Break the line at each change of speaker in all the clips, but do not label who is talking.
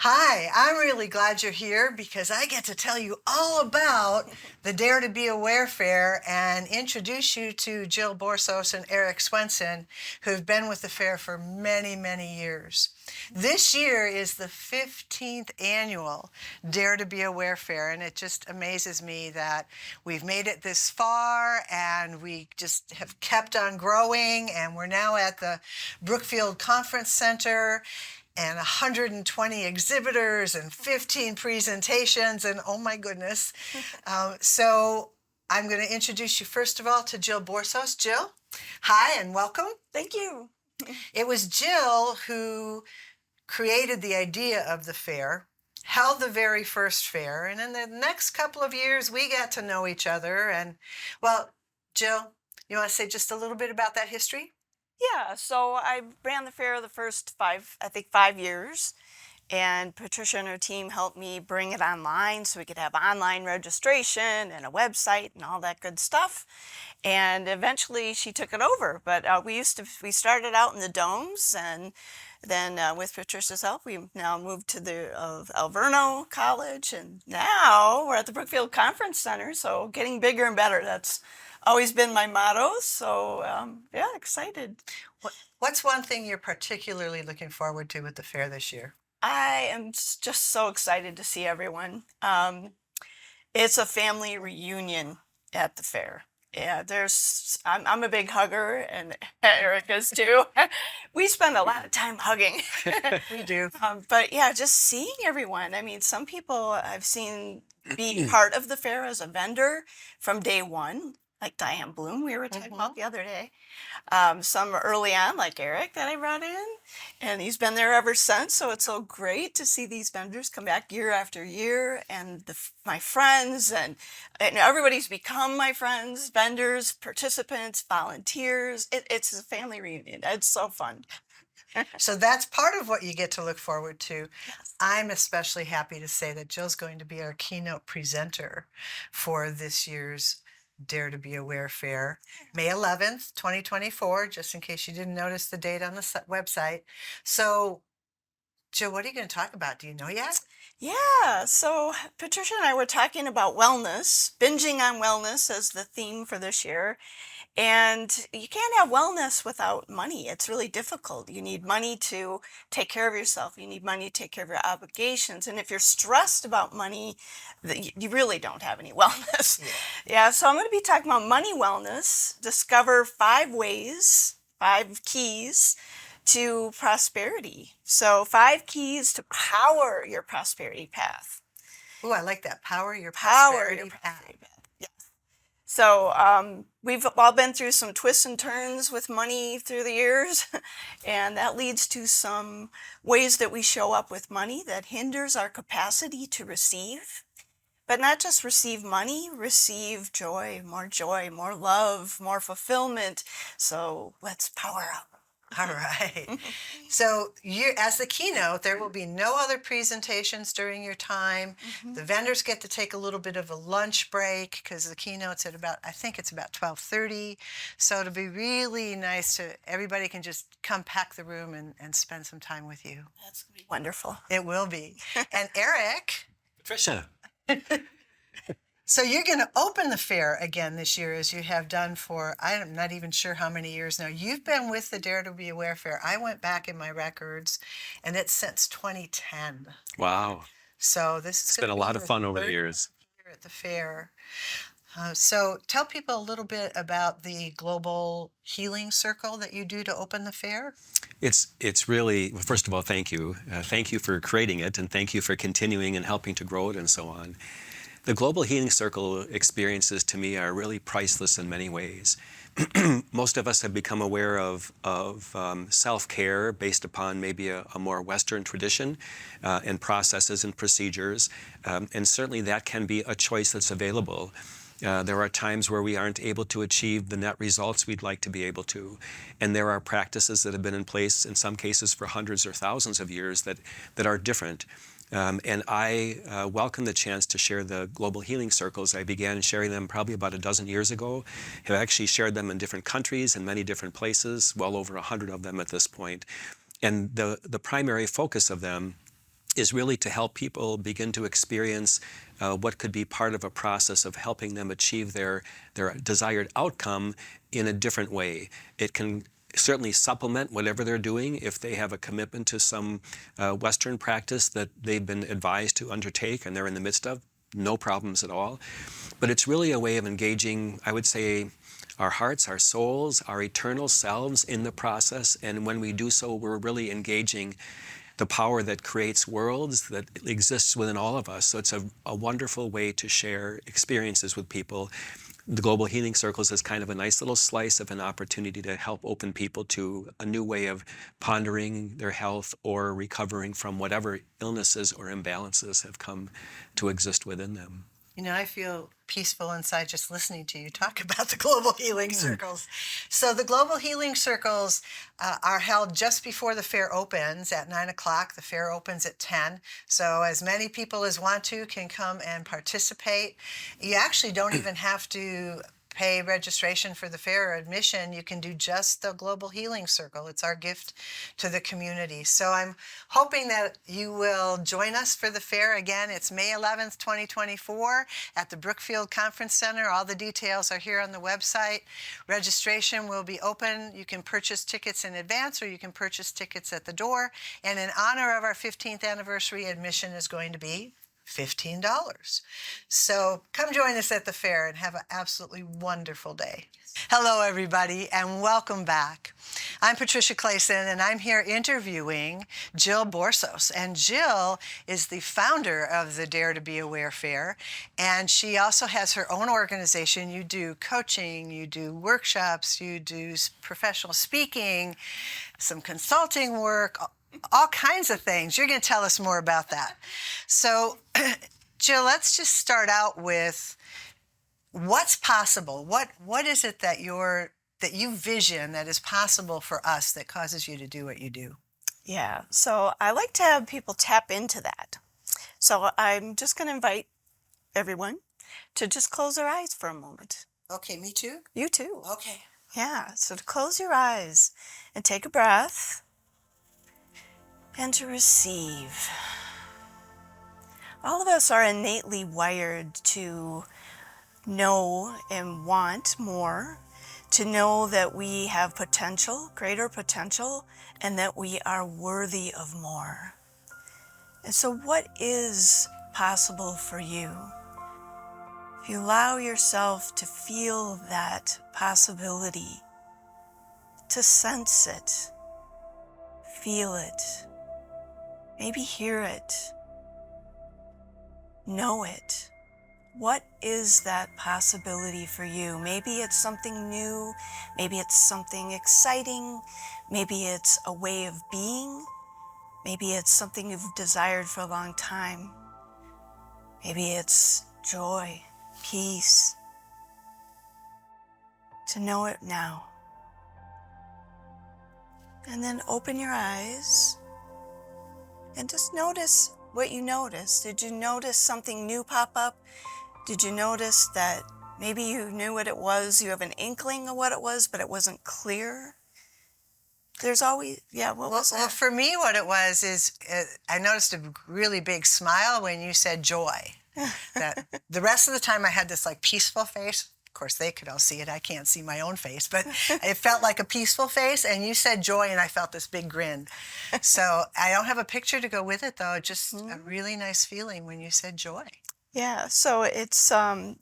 Hi, I'm really glad you're here because I get to tell you all about the Dare to Be Aware Fair and introduce you to Jill Borsos and Erik Swenson, who've been with the fair for many, many years. This year is the 15th annual Dare to Be Aware Fair, and it just amazes me that we've made it this far and we just have kept on growing, and we're now at the Brookfield Conference Center and 120 exhibitors and 15 presentations, and oh my goodness. So I'm going to introduce you first of all to Jill Borsos. Jill, hi and welcome.
Thank you.
It was Jill who created the idea of the fair, held the very first fair, and in the next couple of years we got to know each other. And well, Jill, you want to say just a little bit about that history?
Yeah, so I ran the fair the first 5 years, and Patricia and her team helped me bring it online so we could have online registration and a website and all that good stuff. And eventually she took it over, but we started out in the domes, and then with Patricia's help, we now moved to the Alverno College, and now we're at the Brookfield Conference Center, so getting bigger and better. That's always been my motto, so yeah, excited.
What's one thing you're particularly looking forward to with the fair this year?
I am just so excited to see everyone. It's a family reunion at the fair. Yeah, I'm a big hugger, and Erik is too. We spend a lot of time hugging.
We do.
But yeah, just seeing everyone. I mean, some people I've seen be part of the fair as a vendor from day one, like Diane Bloom we were talking about the other day. Some early on, like Erik, that I brought in, and he's been there ever since. So it's so great to see these vendors come back year after year, and my friends, and everybody's become my friends, vendors, participants, volunteers. It's a family reunion. It's so fun.
So that's part of what you get to look forward to.
Yes.
I'm especially happy to say that Jill's going to be our keynote presenter for this year's Dare to Be Aware Fair, May 11th, 2024, just in case you didn't notice the date on the website. So, Jill, what are you going to talk about? Do you know yet?
Yeah, so Patricia and I were talking about wellness, binging on wellness as the theme for this year. And you can't have wellness without money. It's really difficult. You need money to take care of yourself. You need money to take care of your obligations. And if you're stressed about money, you really don't have any wellness. Yeah, so I'm going to be talking about money wellness, discover 5 keys to prosperity. So 5 keys to power your prosperity path.
Oh, I like that. Power your
Power
prosperity
your
path.
prosperity path. Yes. So we've all been through some twists and turns with money through the years, and that leads to some ways that we show up with money that hinders our capacity to receive. But not just receive money, receive joy, more love, more fulfillment. So let's power up.
All right. So you, as the keynote, there will be no other presentations during your time. The vendors get to take a little bit of a lunch break because the keynote's at about, I think it's about 12:30. So it'll be really nice to, everybody can just come pack the room and spend some time with you.
That's going to be wonderful.
It will be. And Erik.
Patricia.
So you're going to open the fair again this year, as you have done for, I'm not even sure how many years now. You've been with the Dare to Be Aware Fair. I went back in my records, and it's since 2010.
Wow.
So this is
It's been a lot of fun over the
third
years.
year at the fair. So tell people a little bit about the Global Healing Circle that you do to open the fair.
It's really, well, first of all, thank you. Thank you for creating it, and thank you for continuing and helping to grow it and so on. The Global Healing Circle experiences to me are really priceless in many ways. Most of us have become aware of self-care based upon maybe a more Western tradition and processes and procedures. And certainly that can be a choice that's available. There are times where we aren't able to achieve the net results we'd like to be able to. And there are practices that have been in place, in some cases for hundreds or thousands of years, that are different. And I welcome the chance to share the Global Healing Circles. I began sharing them probably about a dozen years ago. Have actually shared them in different countries and many different places, well over 100 of them at this point. And the primary focus of them is really to help people begin to experience what could be part of a process of helping them achieve their desired outcome in a different way. It can certainly supplement whatever they're doing if they have a commitment to some Western practice that they've been advised to undertake and they're in the midst of. No problems at all. But it's really a way of engaging, I would say, our hearts, our souls, our eternal selves in the process. And when we do so, we're really engaging the power that creates worlds that exists within all of us. So it's a wonderful way to share experiences with people. The Global Healing Circles is kind of a nice little slice of an opportunity to help open people to a new way of pondering their health or recovering from whatever illnesses or imbalances have come to exist within them.
You know, I feel peaceful inside just listening to you talk about the Global Healing Circles. So the Global Healing Circles are held just before the fair opens at 9 o'clock. The fair opens at 10. So as many people as want to can come and participate. You actually don't even have to pay registration for the fair or admission. You can do just the Global Healing Circle. It's our gift to the community. So I'm hoping that you will join us for the fair. Again, it's May 11th, 2024 at the Brookfield Conference Center. All the details are here on the website. Registration will be open. You can purchase tickets in advance or you can purchase tickets at the door. And in honor of our 15th anniversary, admission is going to be $15. So come join us at the fair and have an absolutely wonderful day. Hello, everybody, and welcome back. I'm Patricia Clayson, and I'm here interviewing Jill Borsos. And Jill is the founder of the Dare to Be Aware Fair, and she also has her own organization. You do coaching, you do workshops, you do professional speaking, some consulting work, all kinds of things. You're going to tell us more about that. So, Jill, let's just start out with what's possible. What is it that you vision that is possible for us that causes you to do what you do?
Yeah, so I like to have people tap into that. So I'm just going to invite everyone to just close their eyes for a moment.
Okay, me too?
You too.
Okay.
Yeah, so to close your eyes and take a breath. And to receive. All of us are innately wired to know and want more, to know that we have potential, greater potential, and that we are worthy of more. And so what is possible for you? If you allow yourself to feel that possibility, to sense it, feel it, maybe hear it, know it. What is that possibility for you? Maybe it's something new, maybe it's something exciting, maybe it's a way of being, maybe it's something you've desired for a long time. Maybe it's joy, peace. To know it now. And then open your eyes. And just notice what you notice. Did you notice something new pop up? Did you notice that maybe you knew what it was? You have an inkling of what it was, but it wasn't clear? There's always, what was that?
Well, for me, what it was is I noticed a really big smile when you said joy. That the rest of the time I had this like peaceful face. Of course, they could all see it. I can't see my own face, but it felt like a peaceful face. And you said joy, and I felt this big grin. So I don't have a picture to go with it, though. Just a really nice feeling when you said joy.
Yeah, so it's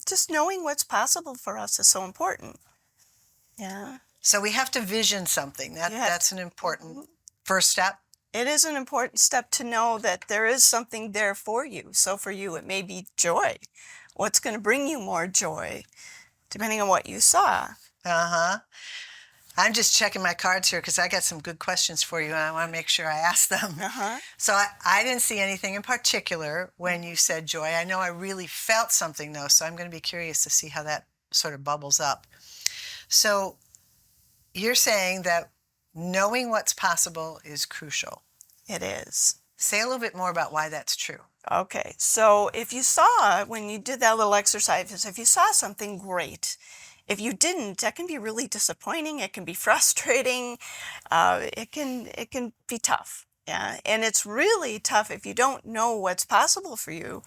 just knowing what's possible for us is so important. Yeah.
So we have to vision something. That's an important first step.
It is an important step to know that there is something there for you. So for you, it may be joy. What's going to bring you more joy? Depending on what you saw.
I'm just checking my cards here because I got some good questions for you, and I want to make sure I ask them. So I didn't see anything in particular when you said joy. I know I really felt something, though, so I'm going to be curious to see how that sort of bubbles up. So you're saying that knowing what's possible is crucial.
It is.
Say a little bit more about why that's true.
Okay, so if you saw, when you did that little exercise, if you saw something great, if you didn't, that can be really disappointing. It can be frustrating. It can be tough. Yeah, and it's really tough if you don't know what's possible for you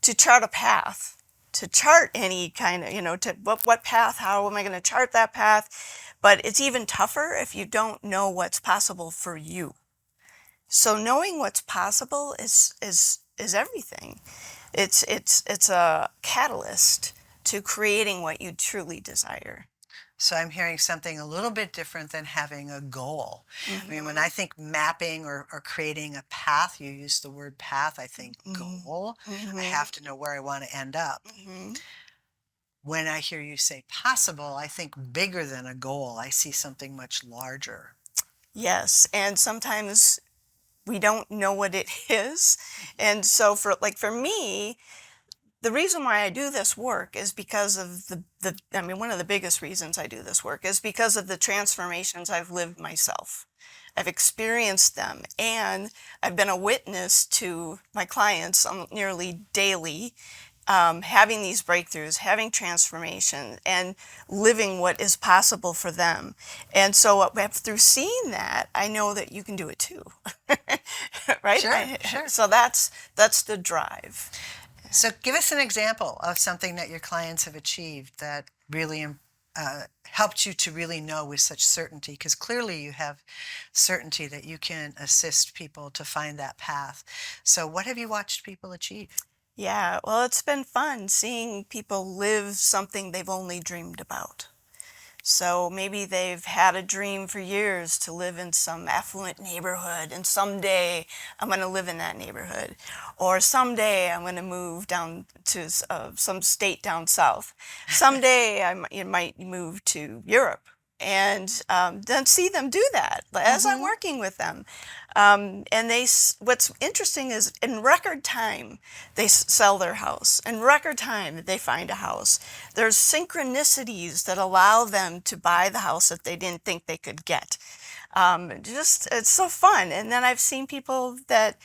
to chart a path, to chart any kind of, to what path, how am I going to chart that path? But it's even tougher if you don't know what's possible for you. So knowing what's possible is everything. It's a catalyst to creating what you truly desire.
So I'm hearing something a little bit different than having a goal. I mean, when
Mm-hmm.
I think mapping or creating a path, you use the word path, I think
Mm-hmm.
goal. I
Mm-hmm.
have to know where I want to end up.
Mm-hmm.
When I hear you say possible, I think bigger than a goal. I see something much larger.
Yes, and sometimes we don't know what it is. And so for me, the reason why I do this work is because of I mean, one of the biggest reasons I do this work is because of the transformations I've lived myself. I've experienced them, and I've been a witness to my clients nearly daily, having these breakthroughs, having transformation, and living what is possible for them. And so through seeing that, I know that you can do it too. Right?
Sure, sure.
So that's the drive.
So give us an example of something that your clients have achieved that really helped you to really know with such certainty, because clearly you have certainty that you can assist people to find that path. So what have you watched people achieve?
Yeah, well, it's been fun seeing people live something they've only dreamed about. So maybe they've had a dream for years to live in some affluent neighborhood, and someday I'm going to live in that neighborhood. Or someday I'm going to move down to some state down south. Someday you might move to Europe. And then see them do that as I'm
Mm-hmm.
working with them. And what's interesting is in record time, they sell their house. In record time, they find a house. There's synchronicities that allow them to buy the house that they didn't think they could get. It's so fun. And then I've seen people that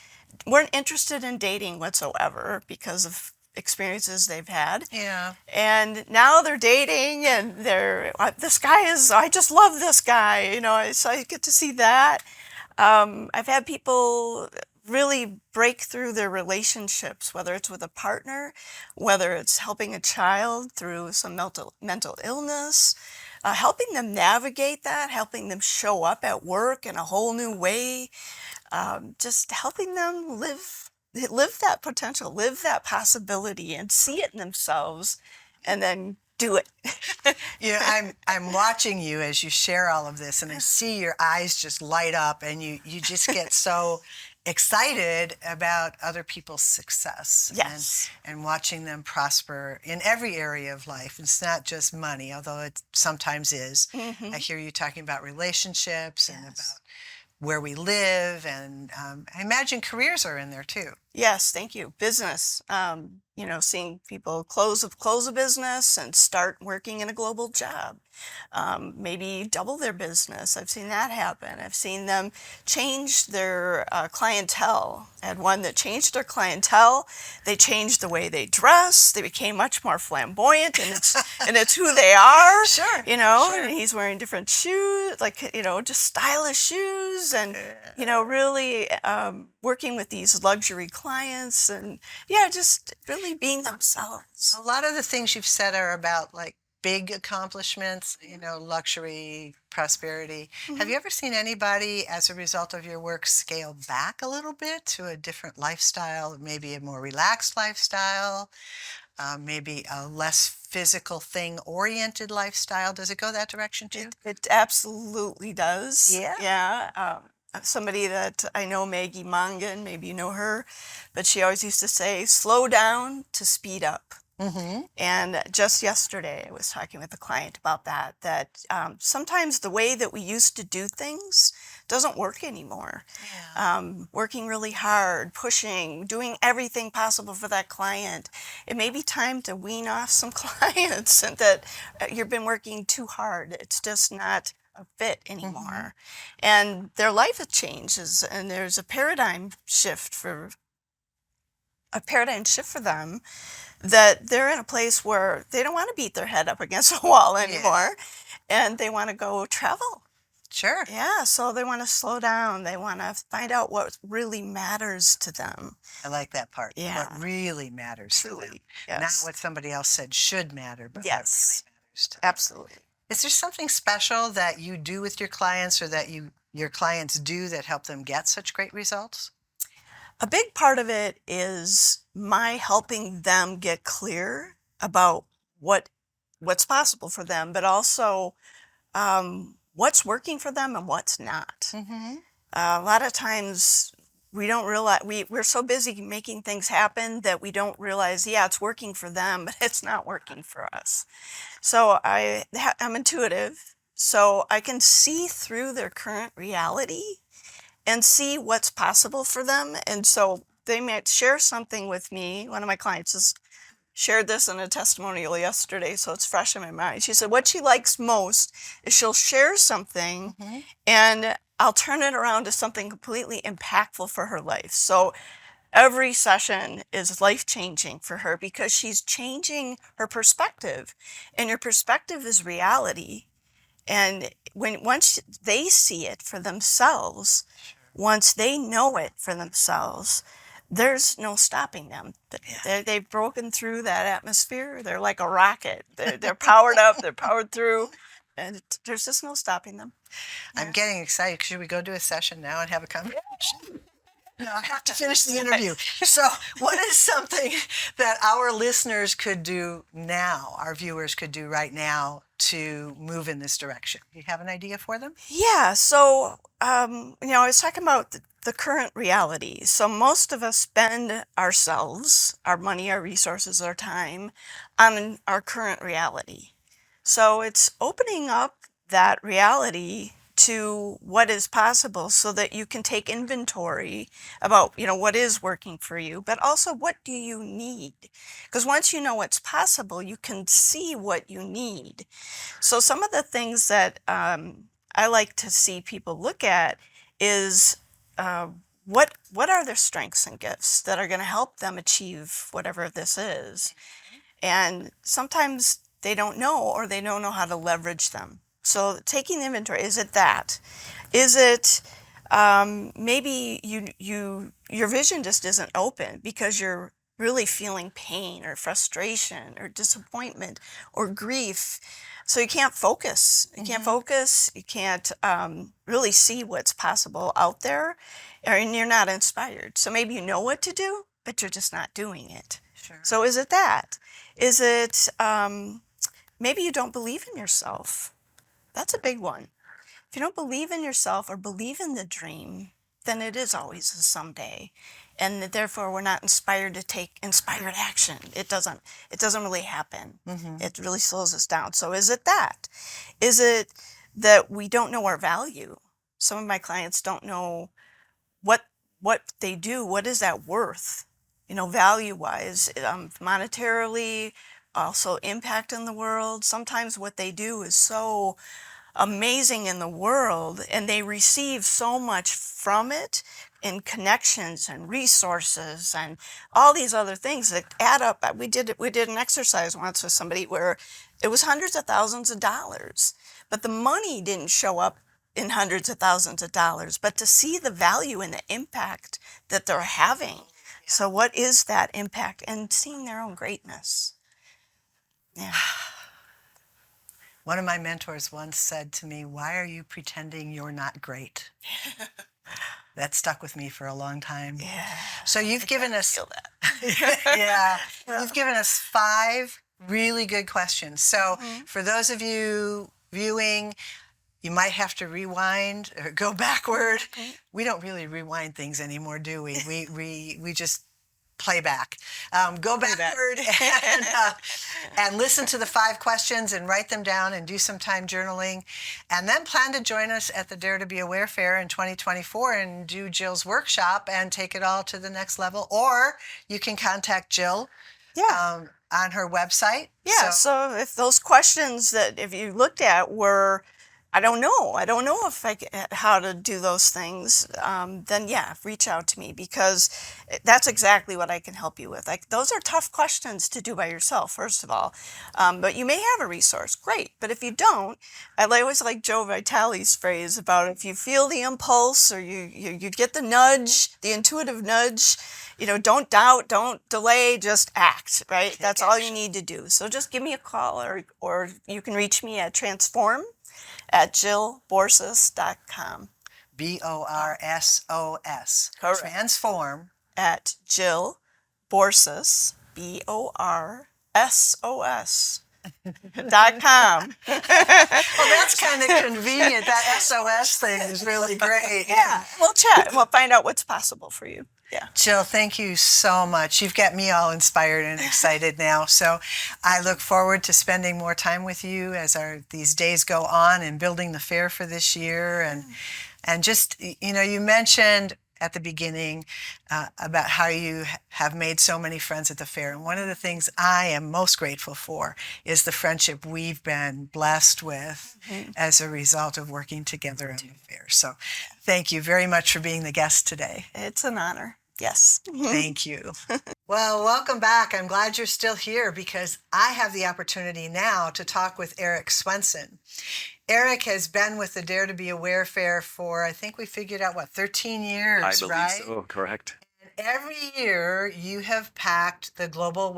weren't interested in dating whatsoever because of experiences they've had.
Yeah.
And now they're dating, and I just love this guy, so I get to see that. I've had people really break through their relationships, whether it's with a partner, whether it's helping a child through some mental illness, helping them navigate that, helping them show up at work in a whole new way, just helping them live that potential, live that possibility, and see it in themselves, and then do it.
I'm watching you as you share all of this, and I see your eyes just light up, and you just get so excited about other people's success.
Yes.
And watching them prosper in every area of life. It's not just money, although it sometimes is.
Hmm.
I hear you talking about relationships and about
Yes.
where we live, and I imagine careers are in there too.
Yes, thank you. Business. Seeing people close a business and start working in a global job. Maybe double their business. I've seen that happen. I've seen them change their clientele. I had one that changed their clientele. They changed the way they dress. They became much more flamboyant, and it's who they are.
Sure,
And
sure.
he's wearing different shoes, just stylish shoes, and really working with these luxury clients, and yeah, just really being themselves.
A lot of the things you've said are about like big accomplishments, luxury, prosperity. Have you ever seen anybody, as a result of your work, scale back a little bit to a different lifestyle, maybe a more relaxed lifestyle, maybe a less physical thing oriented lifestyle? Does it go that direction too?
It absolutely does.
Yeah.
Yeah. Somebody that I know, Maggie Mongan, maybe you know her, but she always used to say, slow down to speed up.
Mm-hmm.
And just yesterday, I was talking with a client about that sometimes the way that we used to do things doesn't work anymore.
Yeah.
Working really hard, pushing, doing everything possible for that client. It may be time to wean off some clients and that you've been working too hard. It's just not a fit anymore. And their life has changes, and there's a paradigm shift for them, that they're in a place where they don't want to beat their head up against a wall anymore, and they want to go travel.
Sure.
Yeah, so they want to slow down. They want to find out what really matters to them.
I like that part.
Yeah.
What really matters to them.
Truly.
Not
Yes.
what somebody else said should matter, but what really
Yes.
matters to them.
Absolutely.
Is there something special that you do with your clients or that your clients do that help them get such great results?
A big part of it is my helping them get clear about what's possible for them, but also what's working for them and what's not.
Mm-hmm.
A lot of times we don't realize we're so busy making things happen that we don't realize, yeah, it's working for them, but it's not working for us. So I'm intuitive, so I can see through their current reality and see what's possible for them. And so they might share something with me. One of my clients just shared this in a testimonial yesterday, so it's fresh in my mind. She said what she likes most is she'll share something
Mm-hmm.
and I'll turn it around to something completely impactful for her life. So every session is life changing for her because she's changing her perspective, and your perspective is reality. And once they see it for themselves, once they know it for themselves, there's no stopping them. They've broken through that atmosphere. They're like a rocket. They're powered up. They're powered through, and there's just no stopping them.
I'm getting excited. Should we go do a session now and have a conversation? No, I have to finish the interview. So, what is something that our listeners could do now, our viewers could do right now to move in this direction? Do you have an idea for them?
Yeah, so I was talking about the current reality. So most of us spend ourselves, our money, our resources, our time on our current reality. So it's opening up that reality to what is possible so that you can take inventory about, what is working for you, but also what do you need? Because once you know what's possible, you can see what you need. So some of the things that I like to see people look at is what are their strengths and gifts that are going to help them achieve whatever this is. And sometimes they don't know, or they don't know how to leverage them. So taking the inventory, is it that? Is it maybe your vision just isn't open because you're really feeling pain or frustration or disappointment or grief? So you can't focus. You can't focus. You can't really see what's possible out there, and you're not inspired. So maybe you know what to do, but you're just not doing it.
Sure.
So is it that? Is it maybe you don't believe in yourself? That's a big one. If you don't believe in yourself or believe in the dream, then it is always a someday. And therefore we're not inspired to take inspired action. It doesn't really happen. It really slows us down. So is it that? Is it that we don't know our value? Some of my clients don't know what they do. What is that worth? Value-wise, monetarily, also impact in the world. Sometimes what they do is so amazing in the world, and they receive so much from it in connections and resources and all these other things that add up. We did an exercise once with somebody where it was hundreds of thousands of dollars, but the money didn't show up in hundreds of thousands of dollars, but to see the value and the impact that they're having. So what is that impact? And seeing their own greatness. Yeah.
One of my mentors once said to me, "Why are you pretending you're not great?" That stuck with me for a long time.
Yeah.
So you've given us
Feel that.
yeah, you've given us 5 really good questions. So for those of you viewing, you might have to rewind or go backward. We don't really rewind things anymore, do we? We just play back. Go backward and listen to the 5 questions and write them down and do some time journaling. And then plan to join us at the Dare to Be Aware Fair in 2024 and do Jill's workshop and take it all to the next level. Or you can contact Jill on her website.
Yeah, so if those questions that if you looked at were I don't know. I don't know if how to do those things. Then yeah, reach out to me because that's exactly what I can help you with. Like those are tough questions to do by yourself, first of all. But you may have a resource, great. But if you don't, always like Joe Vitale's phrase about if you feel the impulse or you get the nudge, the intuitive nudge, don't doubt, don't delay, just act, right? That's all you need to do. So just give me a call or you can reach me at transform@jillborsos.com.
BORSOS.
Correct.
Transform.
At Jill Borsos, BORSOS.com.
Well, that's kind of convenient. That SOS thing is really great.
Yeah, we'll chat and we'll find out what's possible for you. Yeah.
Jill, thank you so much. You've got me all inspired and excited now. So I look forward to spending more time with you as these days go on and building the fair for this year. And just, you mentioned at the beginning about how you have made so many friends at the fair. And one of the things I am most grateful for is the friendship we've been blessed with as a result of working together at the fair. So thank you very much for being the guest today.
It's an honor. Yes.
Thank you. Well, welcome back. I'm glad you're still here because I have the opportunity now to talk with Erik Swenson. Erik has been with the Dare to Be Aware Fair for, I think we figured out, 13 years,
I believe
right?
so, correct.
And every year you have packed the Global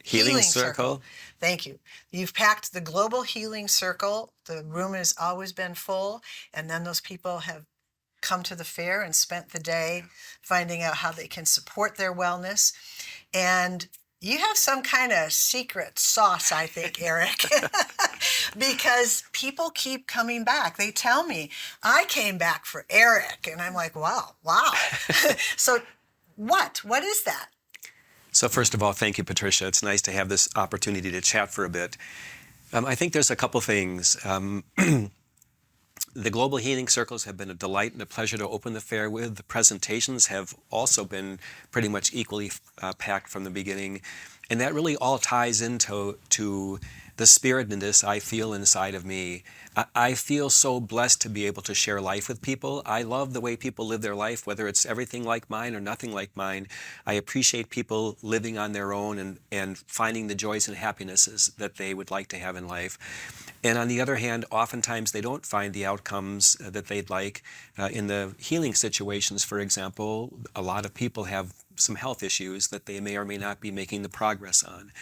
Healing Circle.
Thank you. You've packed the Global Healing Circle. The room has always been full, and then those people have come to the fair and spent the day finding out how they can support their wellness. And you have some kind of secret sauce, I think, Erik, because people keep coming back. They tell me, I came back for Erik. And I'm like, wow. So what is that?
So first of all, thank you, Patricia. It's nice to have this opportunity to chat for a bit. I think there's a couple things. The Global Healing Circles have been a delight and a pleasure to open the fair with. The presentations have also been pretty much equally packed from the beginning. And that really all ties into the spirit in this I feel inside of me. I feel so blessed to be able to share life with people. I love the way people live their life, whether it's everything like mine or nothing like mine. I appreciate people living on their own and finding the joys and happinesses that they would like to have in life. And on the other hand, oftentimes they don't find the outcomes that they'd like. In the healing situations, for example, a lot of people have some health issues that they may or may not be making the progress on.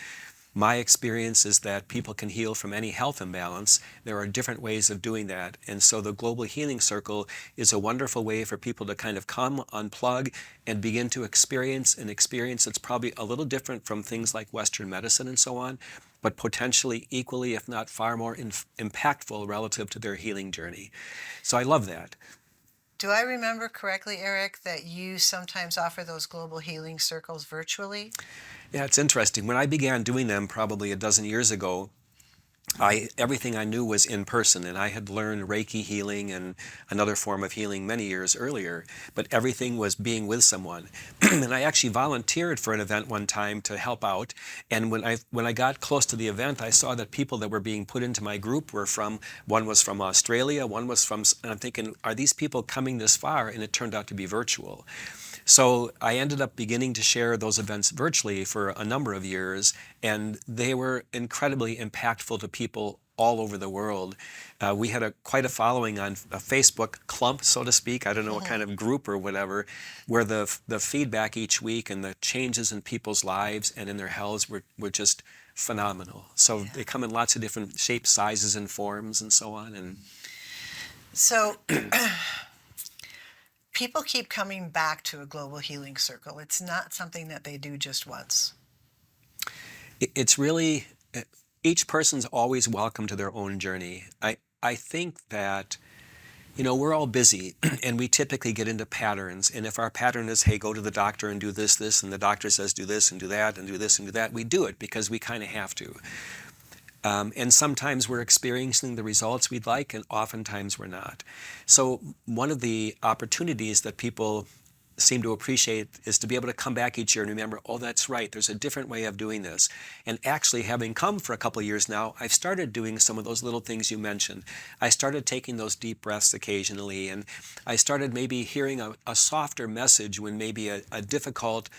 My experience is that people can heal from any health imbalance. There are different ways of doing that. And so the Global Healing Circle is a wonderful way for people to kind of come, unplug, and begin to experience an experience that's probably a little different from things like Western medicine and so on, but potentially equally, if not far more impactful relative to their healing journey. So I love that.
Do I remember correctly, Erik, that you sometimes offer those Global Healing Circles virtually?
Yeah, it's interesting. When I began doing them probably a dozen years ago, everything I knew was in person, and I had learned Reiki healing and another form of healing many years earlier, but everything was being with someone. And I actually volunteered for an event one time to help out, and when I got close to the event, I saw that people that were being put into my group one was from Australia, one was from, and I'm thinking, are these people coming this far? And it turned out to be virtual. So I ended up beginning to share those events virtually for a number of years, and they were incredibly impactful to people all over the world. We had quite a following on a Facebook clump, so to speak. I don't know what kind of group or whatever, where the feedback each week and the changes in people's lives and in their healths were just phenomenal. So they come in lots of different shapes, sizes, and forms, and so on. And
so people keep coming back to a Global Healing Circle. It's not something that they do just once.
It's really, each person's always welcome to their own journey. I think that, we're all busy and we typically get into patterns. And if our pattern is, hey, go to the doctor and do this, and the doctor says do this and do that and do this and do that, we do it because we kind of have to. And sometimes we're experiencing the results we'd like, and oftentimes we're not. So one of the opportunities that people seem to appreciate is to be able to come back each year and remember, oh, that's right, there's a different way of doing this. And actually, having come for a couple of years now, I've started doing some of those little things you mentioned. I started taking those deep breaths occasionally, and I started maybe hearing a softer message when maybe a difficult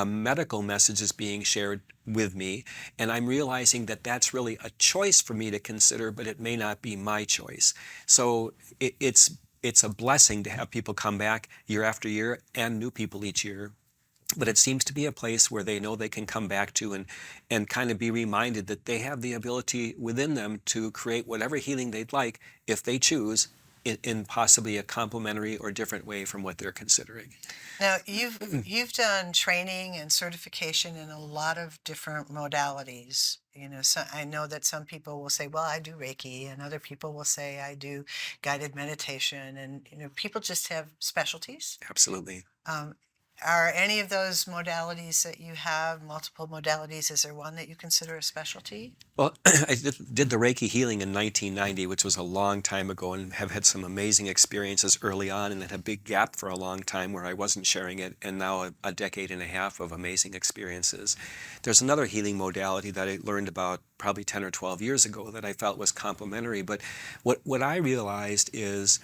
medical message is being shared with me, and I'm realizing that that's really a choice for me to consider, but it may not be my choice. So it's a blessing to have people come back year after year and new people each year. But it seems to be a place where they know they can come back to and kind of be reminded that they have the ability within them to create whatever healing they'd like if they choose in possibly a complementary or different way from what they're considering.
Now, you've done training and certification in a lot of different modalities. So I know that some people will say, "Well, I do Reiki," and other people will say, "I do guided meditation," and people just have specialties.
Absolutely.
Um, are any of those modalities that you have, multiple modalities, is there one that you consider a specialty?
Well, I did the Reiki healing in 1990, which was a long time ago, and have had some amazing experiences early on, and had a big gap for a long time where I wasn't sharing it, and now a decade and a half of amazing experiences. There's another healing modality that I learned about probably 10 or 12 years ago that I felt was complementary, but what I realized is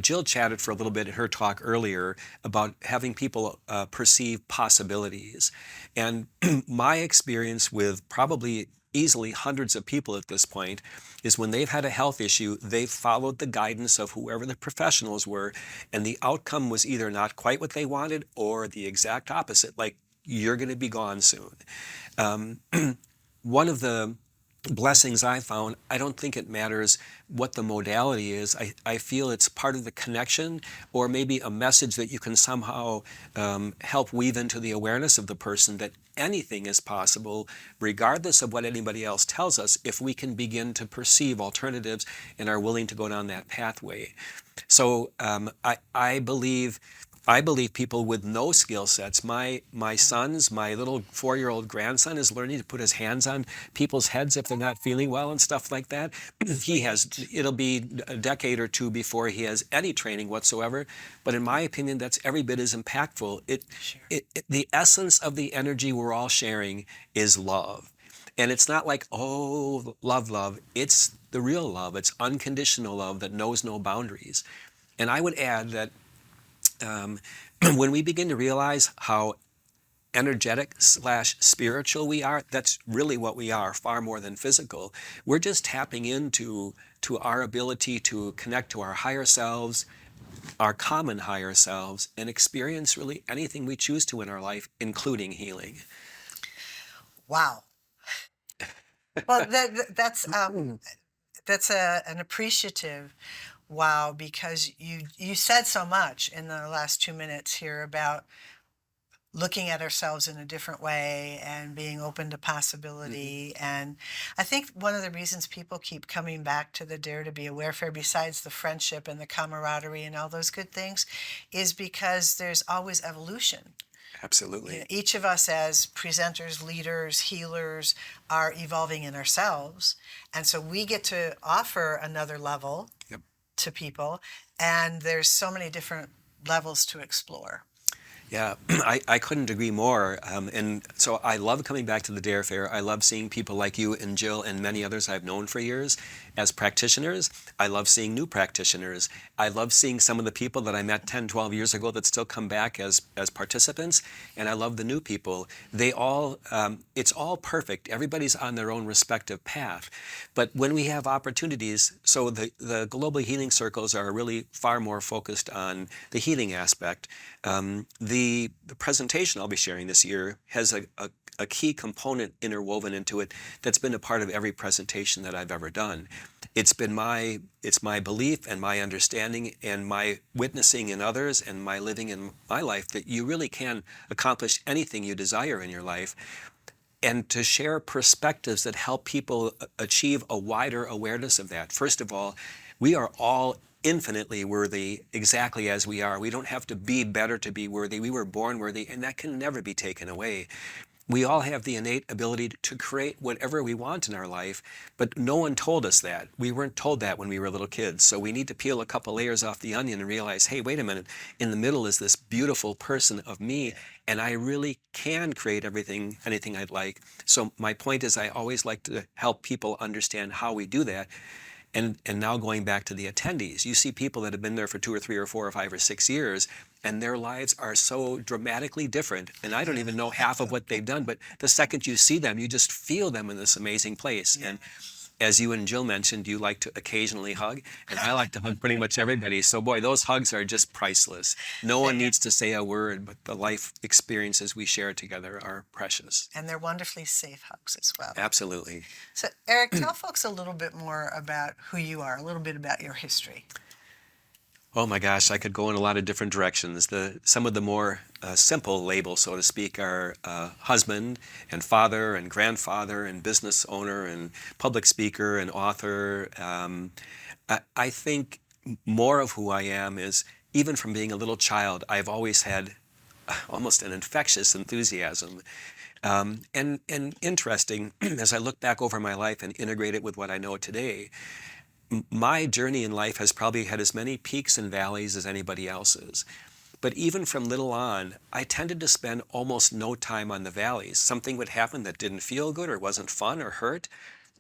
Jill chatted for a little bit in her talk earlier about having people perceive possibilities. And my experience with probably easily hundreds of people at this point is when they've had a health issue, they've followed the guidance of whoever the professionals were, and the outcome was either not quite what they wanted or the exact opposite, like, you're going to be gone soon. One of the blessings I found, I don't think it matters what the modality is. I feel it's part of the connection, or maybe a message that you can somehow help weave into the awareness of the person that anything is possible, regardless of what anybody else tells us, if we can begin to perceive alternatives and are willing to go down that pathway. So I believe people with no skill sets. My sons, my little 4-year-old grandson is learning to put his hands on people's heads if they're not feeling well and stuff like that. It'll be a decade or two before he has any training whatsoever. But in my opinion, that's every bit as impactful. The essence of the energy we're all sharing is love. And it's not like, oh, love. It's the real love. It's unconditional love that knows no boundaries. And I would add that when we begin to realize how energetic/spiritual we are, that's really what we are, far more than physical. We're just tapping into our ability to connect to our higher selves, our common higher selves, and experience really anything we choose to in our life, including healing.
Wow. Well, that's an appreciative wow, because you said so much in the last 2 minutes here about looking at ourselves in a different way and being open to possibility. And I think one of the reasons people keep coming back to the Dare to Be Aware Fair, besides the friendship and the camaraderie and all those good things, is because there's always evolution.
Absolutely.
Each of us as presenters, leaders, healers are evolving in ourselves. And so we get to offer another level to people, and there's so many different levels to explore.
Yeah, I couldn't agree more. And so I love coming back to the Dare Fair. I love seeing people like you and Jill and many others I've known for years as practitioners. I love seeing new practitioners. I love seeing some of the people that I met 10, 12 years ago that still come back as participants. And I love the new people. It's all perfect. Everybody's on their own respective path. But when we have opportunities, so the global healing circles are really far more focused on the healing aspect. The presentation I'll be sharing this year has a key component interwoven into it that's been a part of every presentation that I've ever done. It's my belief and my understanding and my witnessing in others and my living in my life that you really can accomplish anything you desire in your life, and to share perspectives that help people achieve a wider awareness of that. First of all, we are all infinitely worthy exactly as we are. We don't have to be better to be worthy. We were born worthy, and that can never be taken away. We all have the innate ability to create whatever we want in our life, but no one told us that. We weren't told that when we were little kids. So we need to peel a couple layers off the onion and realize, hey, wait a minute, in the middle is this beautiful person of me, and I really can create anything I'd like. So my point is, I always like to help people understand how we do that. And now going back to the attendees, you see people that have been there for 2 or 3 or 4 or 5 or 6 years, and their lives are so dramatically different. And I don't even know half of what they've done, but the second you see them, you just feel them in this amazing place. And as you and Jill mentioned, you like to occasionally hug, and I like to hug pretty much everybody. So boy, those hugs are just priceless. No one needs to say a word, but the life experiences we share together are precious.
And they're wonderfully safe hugs as well.
Absolutely.
So, Erik, tell folks a little bit more about who you are, a little bit about your history.
Oh my gosh, I could go in a lot of different directions. Some of the more simple labels, so to speak, are husband and father and grandfather and business owner and public speaker and author. I think more of who I am is, even from being a little child, I've always had almost an infectious enthusiasm. And interesting, as I look back over my life and integrate it with what I know today, my journey in life has probably had as many peaks and valleys as anybody else's. But even from little on, I tended to spend almost no time on the valleys. Something would happen that didn't feel good or wasn't fun or hurt.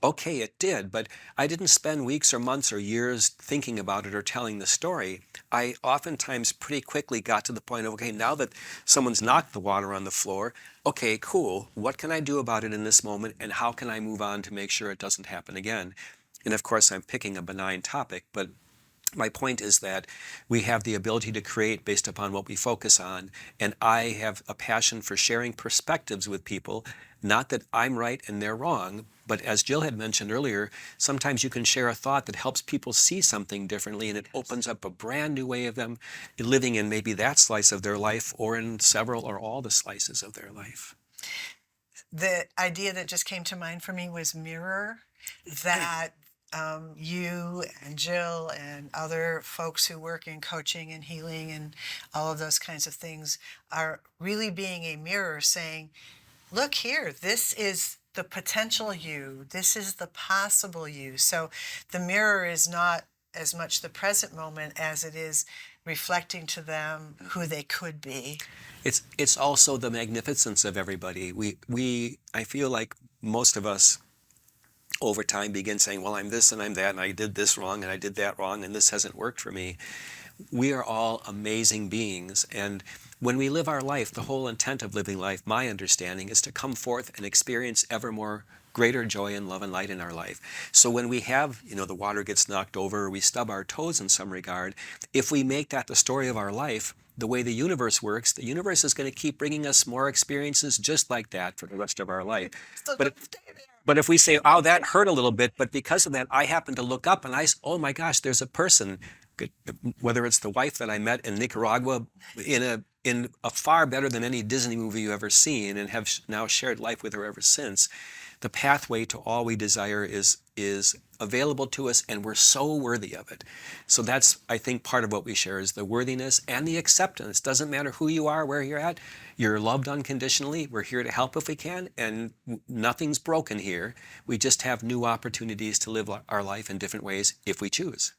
Okay, it did, but I didn't spend weeks or months or years thinking about it or telling the story. I oftentimes pretty quickly got to the point of, okay, now that someone's knocked the water on the floor, okay, cool, what can I do about it in this moment, and how can I move on to make sure it doesn't happen again? And of course, I'm picking a benign topic, but my point is that we have the ability to create based upon what we focus on. And I have a passion for sharing perspectives with people, not that I'm right and they're wrong, but as Jill had mentioned earlier, sometimes you can share a thought that helps people see something differently, and it opens up a brand new way of them living in maybe that slice of their life or in several or all the slices of their life.
The idea that just came to mind for me was mirror, that you and Jill and other folks who work in coaching and healing and all of those kinds of things are really being a mirror saying, look here, this is the potential you, this is the possible you. So the mirror is not as much the present moment as it is reflecting to them who they could be.
It's also the magnificence of everybody. I feel like most of us over time begin saying, well, I'm this and I'm that, and I did this wrong and I did that wrong, and this hasn't worked for me. We are all amazing beings, and when we live our life, the whole intent of living life, my understanding, is to come forth and experience ever more greater joy and love and light in our life. So when we have, the water gets knocked over, or we stub our toes in some regard, if we make that the story of our life, the way the universe works, the universe is going to keep bringing us more experiences just like that for the rest of our life. But if we say, oh, that hurt a little bit, but because of that, I happen to look up and oh my gosh, there's a person, whether it's the wife that I met in Nicaragua in a far better than any Disney movie you've ever seen, and have now shared life with her ever since. The pathway to all we desire is available to us, and we're so worthy of it. So that's, I think, part of what we share is the worthiness and the acceptance. Doesn't matter who you are, where you're at. You're loved unconditionally. We're here to help if we can, and nothing's broken here. We just have new opportunities to live our life in different ways if we choose.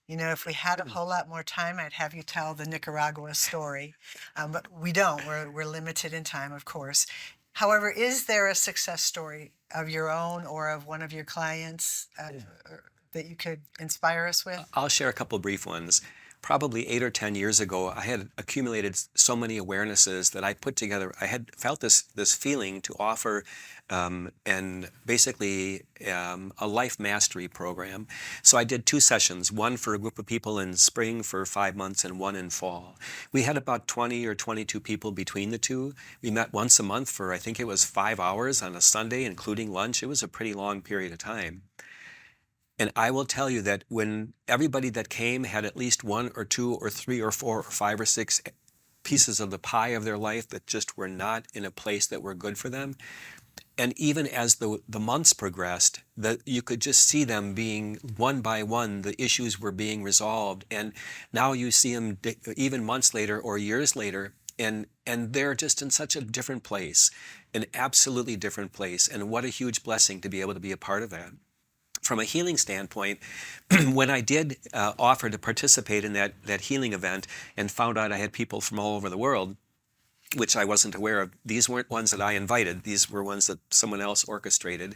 If we had a whole lot more time, I'd have you tell the Nicaragua story, but we don't. We're limited in time, of course. However, is there a success story of your own or of one of your clients that you could inspire us with?
I'll share a couple brief ones. Probably 8 or 10 years ago, I had accumulated so many awarenesses that I put together. I had felt this feeling to offer basically a life mastery program. So I did 2 sessions, one for a group of people in spring for 5 months and one in fall. We had about 20 or 22 people between the two. We met once a month for, I think it was 5 hours on a Sunday, including lunch. It was a pretty long period of time. And I will tell you that when everybody that came had at least 1 or 2 or 3 or 4 or 5 or 6 pieces of the pie of their life that just were not in a place that were good for them. And even as the months progressed, you could just see them being one by one, the issues were being resolved. And now you see them even months later or years later, and they're just in such a different place. an absolutely different place. And what a huge blessing to be able to be a part of that. From a healing standpoint, when I did offer to participate in that healing event and found out I had people from all over the world, which I wasn't aware of. These weren't ones that I invited. These were ones that someone else orchestrated.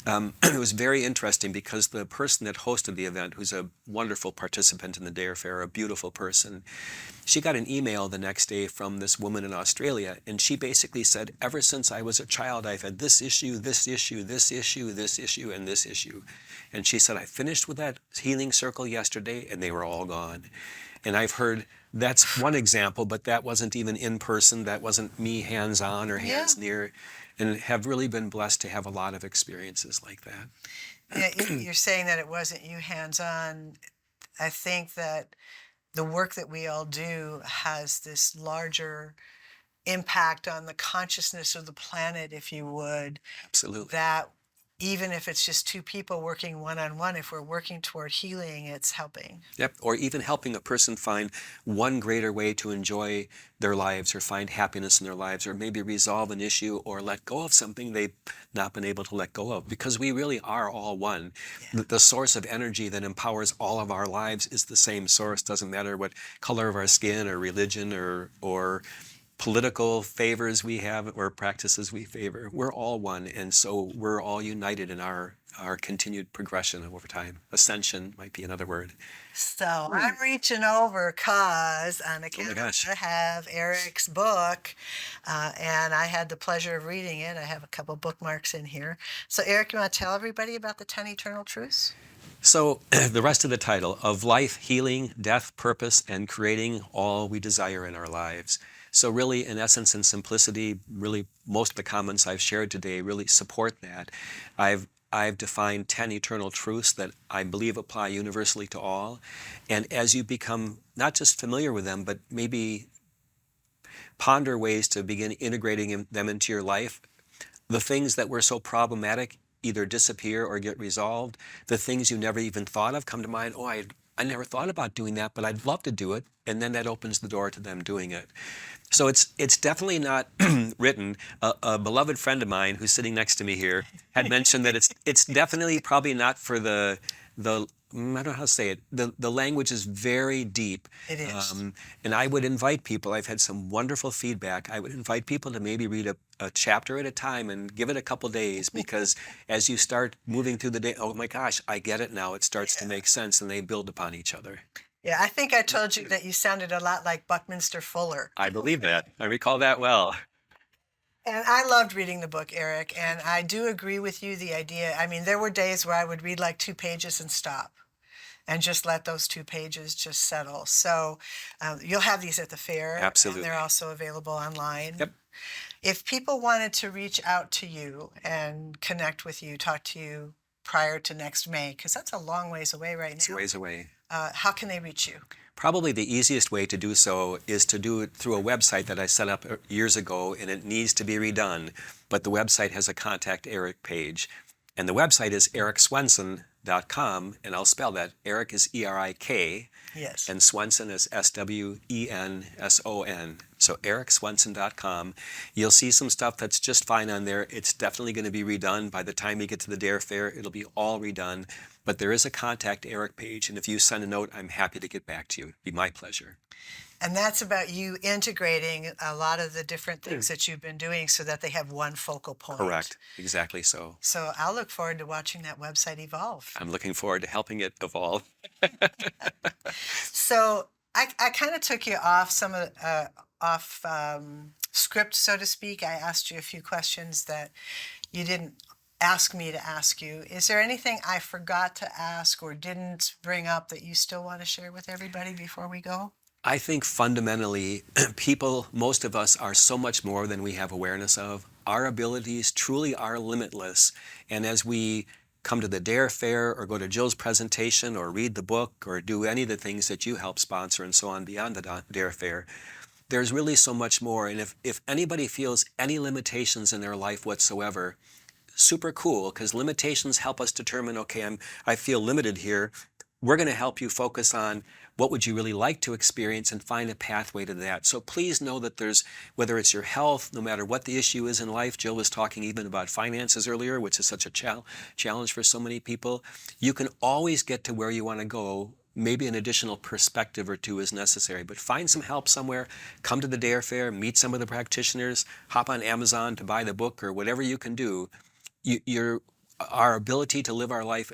It was very interesting because the person that hosted the event, who's a wonderful participant in the Dare Fair, a beautiful person, she got an email the next day from this woman in Australia, and she basically said, ever since I was a child, I've had this issue, this issue, this issue, this issue, and this issue. And she said, I finished with that healing circle yesterday, and they were all gone. And I've heard that's one example, but that wasn't even in person. That wasn't me hands-on or hands near, and have really been blessed to have a lot of experiences like that.
Yeah, you're saying that it wasn't you hands-on. I think that the work that we all do has this larger impact on the consciousness of the planet, if you would,
Absolutely.
that even if it's just two people working one-on-one, if we're working toward healing, it's helping.
Yep. Or even helping a person find one greater way to enjoy their lives or find happiness in their lives or maybe resolve an issue or let go of something they've not been able to let go of, because we really are all one. The source of energy that empowers all of our lives is the same source. Doesn't matter what color of our skin or religion or political favors we have or practices we favor. We're all one, and so we're all united in our continued progression over time. Ascension might be another word.
So I'm reaching over because on account I have Erik's book, and I had the pleasure of reading it. I have a couple bookmarks in here. So Erik, you want to tell everybody about the 10 eternal truths?
So the rest of the title, of life, healing, death, purpose, and creating all we desire in our lives. So really, in essence and simplicity, really most of the comments I've shared today really support that. I've defined 10 eternal truths that I believe apply universally to all. And as you become not just familiar with them, but maybe ponder ways to begin integrating them into your life, the things that were so problematic either disappear or get resolved. The things you never even thought of come to mind. Oh, I never thought about doing that, but I'd love to do it. And then that opens the door to them doing it. So it's definitely not written. A beloved friend of mine who's sitting next to me here had mentioned that it's definitely probably not for the I don't know how to say it. The language is very deep.
It is.
And I would invite people, I've had some wonderful feedback, I would invite people to maybe read a chapter at a time and give it a couple days, because as you start moving through the day, oh my gosh, I get it now. It starts to make sense, and they build upon each other.
Yeah, I think I told you that you sounded a lot like Buckminster Fuller.
I believe that. I recall that well.
And I loved reading the book, Erik, and I do agree with you, the idea. I mean, there were days where I would read like 2 pages and stop and just let those 2 pages just settle. So you'll have these at the fair.
Absolutely.
And they're also available online.
Yep.
If people wanted to reach out to you and connect with you, talk to you prior to next May, because that's a long ways away right now.
It's a ways away.
How can they reach you?
Probably the easiest way to do so is to do it through a website that I set up years ago, and it needs to be redone. But the website has a Contact Erik page. And the website is erikswenson.com, and I'll spell that. Erik is E-R-I-K,
Yes.
and Swenson is S-W-E-N-S-O-N. So erikswenson.com. You'll see some stuff that's just fine on there. It's definitely going to be redone. By the time you get to the Dare Fair, it'll be all redone. But there is a Contact Erik page, and if you send a note, I'm happy to get back to you. It'd be my pleasure.
And that's about you integrating a lot of the different things that you've been doing so that they have one focal point.
Correct. Exactly so.
So I'll look forward to watching that website evolve.
I'm looking forward to helping it evolve.
So I kind of took you off script, so to speak. I asked you a few questions that you didn't ask me to ask you. Is there anything I forgot to ask or didn't bring up that you still want to share with everybody before we go?
I think fundamentally, people, most of us, are so much more than we have awareness of. Our abilities truly are limitless. And as we come to the Dare Fair or go to Jill's presentation or read the book or do any of the things that you help sponsor and so on beyond the Dare Fair, there's really so much more. And if anybody feels any limitations in their life whatsoever, super cool, because limitations help us determine, okay, I feel limited here. we're going to help you focus on what would you really like to experience and find a pathway to that. So please know that whether it's your health, no matter what the issue is in life, Jill was talking even about finances earlier, which is such a challenge for so many people. You can always get to where you want to go. Maybe an additional perspective or two is necessary, but find some help somewhere. Come to the Dare Fair, meet some of the practitioners, hop on Amazon to buy the book or whatever you can do. Our ability to live our life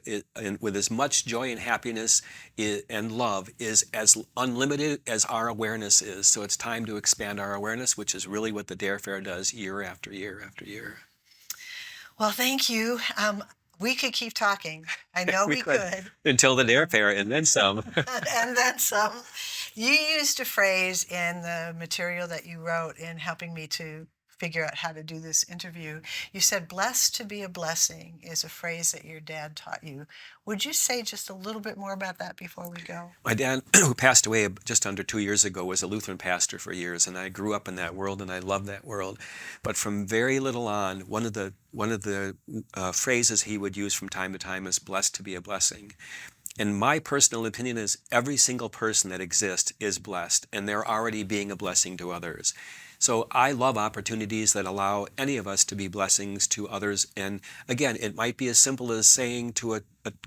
with as much joy and happiness and love is as unlimited as our awareness is. So it's time to expand our awareness, which is really what the Dare Fair does year after year after year.
Well, thank you. We could keep talking. I know we could.
Until the Dare Fair and then some.
And then some. You used a phrase in the material that you wrote in helping me to figure out how to do this interview. You said, blessed to be a blessing is a phrase that your dad taught you. Would you say just a little bit more about that before we go?
My dad, who passed away just under 2 years ago, was a Lutheran pastor for years, and I grew up in that world, and I love that world. But from very little on, one of the phrases he would use from time to time is blessed to be a blessing. And my personal opinion is every single person that exists is blessed, and they're already being a blessing to others. So I love opportunities that allow any of us to be blessings to others. And again, it might be as simple as saying to a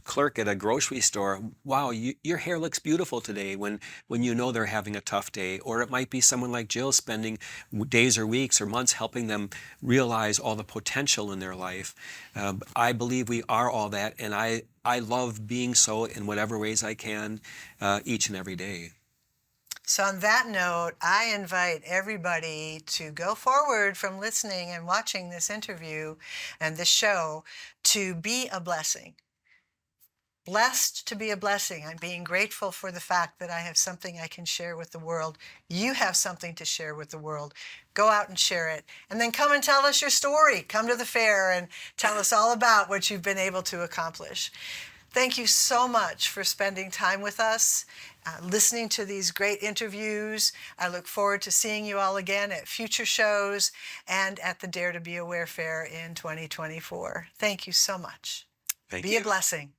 clerk at a grocery store, wow, your hair looks beautiful today, when you know they're having a tough day. Or it might be someone like Jill spending days or weeks or months helping them realize all the potential in their life. I believe we are all that, and I love being so in whatever ways I can each and every day.
So on that note, I invite everybody to go forward from listening and watching this interview and this show to be a blessing. Blessed to be a blessing. I'm being grateful for the fact that I have something I can share with the world. You have something to share with the world. Go out and share it. And then come and tell us your story. Come to the fair and tell us all about what you've been able to accomplish. Thank you so much for spending time with us, listening to these great interviews. I look forward to seeing you all again at future shows and at the Dare to Be Aware Fair in 2024. Thank you so much.
Thank
Be
you.
a blessing.